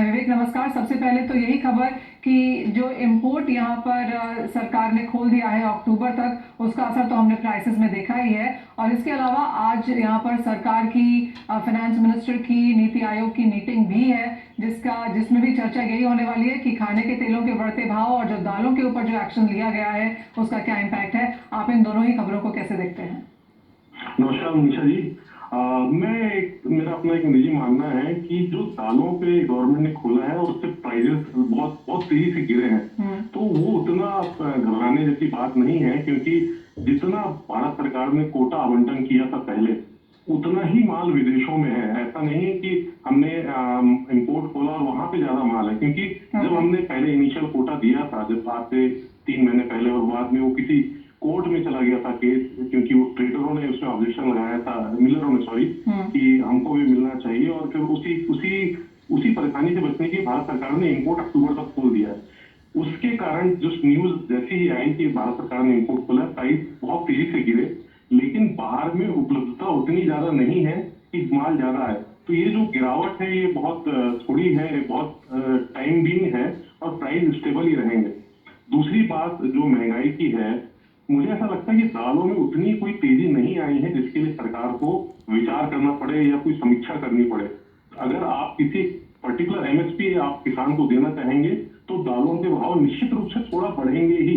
विवेक नमस्कार। सबसे पहले तो यही खबर कि जो इंपोर्ट यहाँ पर सरकार ने खोल दिया है अक्टूबर तक, उसका असर तो हमने प्राइसेस में देखा ही है। और इसके अलावा आज यहाँ पर सरकार की फाइनेंस मिनिस्टर की नीति आयोग की मीटिंग भी है, जिसमें भी चर्चा यही होने वाली है कि खाने के तेलों के बढ़ते भाव और जो दालों के ऊपर जो एक्शन लिया गया है उसका क्या इम्पैक्ट है। आप इन दोनों ही खबरों को कैसे देखते हैं? नमस्कार मनीषा जी। मेरा अपना एक निजी मानना है कि जो दालों पे गवर्नमेंट ने खोला है और उससे प्राइसेस बहुत बहुत तेजी से गिरे हैं, तो वो उतना घबराने जैसी बात नहीं है, क्योंकि जितना भारत सरकार ने कोटा आवंटन किया था पहले, उतना ही माल विदेशों में है। ऐसा नहीं है कि हमने इंपोर्ट खोला और वहां पे ज्यादा माल है, क्योंकि जब हमने पहले इनिशियल कोटा दिया था, जब आज से 3 महीने पहले, और बाद में वो किसी कोर्ट में चला गया था केस, क्योंकि वो ट्रेडरों ने उसमें ऑब्जेक्शन लगाया था, मिलरों ने, सॉरी, कि हमको भी मिलना चाहिए। और फिर उसी उसी उसी परेशानी से बचने की भारत सरकार ने इंपोर्ट अक्टूबर तक खोल दिया है। उसके कारण जो न्यूज जैसे ही आई कि भारत सरकार ने इंपोर्ट खोला, प्राइस बहुत तेजी से गिरे, लेकिन बाहर में उपलब्धता उतनी ज्यादा नहीं है कि माल ज्यादा है। तो ये जो गिरावट है ये बहुत थोड़ी है, बहुत टाइम बीइंग है, और प्राइस स्टेबल ही रहेंगे। दूसरी बात जो महंगाई की है, मुझे ऐसा लगता है कि दालों में उतनी कोई तेजी नहीं आई है जिसके लिए सरकार को विचार करना पड़े या कोई समीक्षा करनी पड़े। अगर आप किसी पर्टिकुलर एमएसपी आप किसान को देना चाहेंगे तो दालों के भाव निश्चित रूप से थोड़ा बढ़ेंगे ही।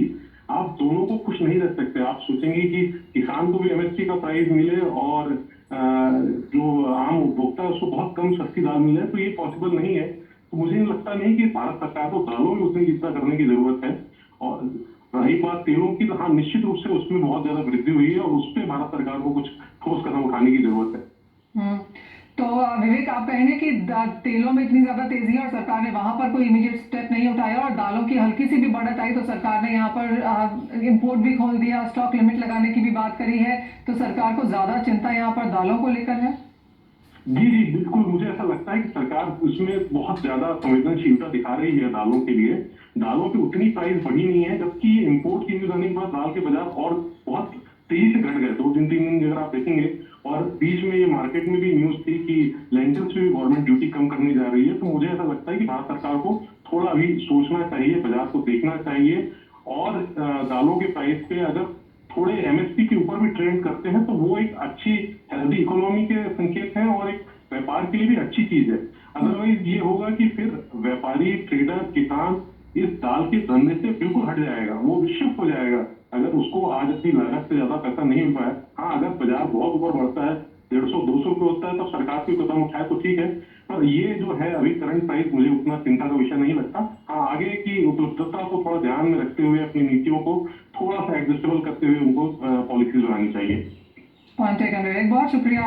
आप दोनों को खुश नहीं रख सकते। आप सोचेंगे कि किसान को भी एमएसपी का प्राइस मिले और जो आम उपभोक्ता है उसको बहुत कम सस्ती दाल मिले, तो ये पॉसिबल नहीं है। तो मुझे लगता नहीं कि भारत सरकार को दालों में उतनी चिंता करने की जरूरत है। और रही बात तेलों की, तो हाँ, निश्चित रूप से उसमें बहुत ज्यादा वृद्धि हुई है और उस पर भारत सरकार को कुछ ठोस कदम उठाने की जरूरत है। तो विवेक, आप कहेंगे कि तेलों में इतनी ज्यादा तेजी है और सरकार ने वहां पर कोई इमीडिएट स्टेप नहीं उठाया, और दालों की हल्की सी भी बढ़त आई तो सरकार ने यहाँ पर इंपोर्ट भी खोल दिया, स्टॉक लिमिट लगाने की भी बात करी है, तो सरकार को ज्यादा चिंता यहाँ पर दालों को लेकर है? जी जी, बिल्कुल। मुझे ऐसा लगता है कि सरकार उसमें बहुत ज्यादा संवेदनशीलता दिखा रही है दालों के लिए। दालों की उतनी प्राइस बढ़ी नहीं है, जबकि इंपोर्ट की न्यूज आने के बाद दाल के बाजार और बहुत तेजी से घट गए। 2 दिन 3 दिन अगर आप देखेंगे, और बीच में ये मार्केट में भी न्यूज थी कि लेंटिल्स पे भी गवर्नमेंट ड्यूटी कम करने जा रही है। तो मुझे ऐसा लगता है कि भारत सरकार को थोड़ा अभी सोचना चाहिए, बाजार को देखना चाहिए, और दालों के प्राइस पे अगर थोड़े एमएसपी के ऊपर भी ट्रेंड करते हैं तो वो एक अच्छी हेल्दी इकोनॉमी के संकेत है और एक व्यापार के लिए भी अच्छी चीज है। अदरवाइज ये होगा कि फिर व्यापारी, ट्रेडर, किसान इस दाल के धंधे से बिल्कुल हट जाएगा, वो शिफ्ट हो जाएगा। अगर उसको आज अपनी लागत से ज्यादा पैसा नहीं मिल पाया, हाँ, अगर बाजार बहुत ऊपर बढ़ता है, 150-200 रुपये होता है, तो सरकार कोई कदम उठाए तो ठीक है। पर ये जो है अभी करंट प्राइस मुझे उतना चिंता का विषय नहीं लगता। हाँ, आगे की उपलब्धता को थोड़ा ध्यान में रखते हुए अपनी नीतियों को थोड़ा सा एडजस्टेबल करते हुए उनको पॉलिसीज बनानी चाहिए। पॉइंट टेकन विवेक, बहुत शुक्रिया।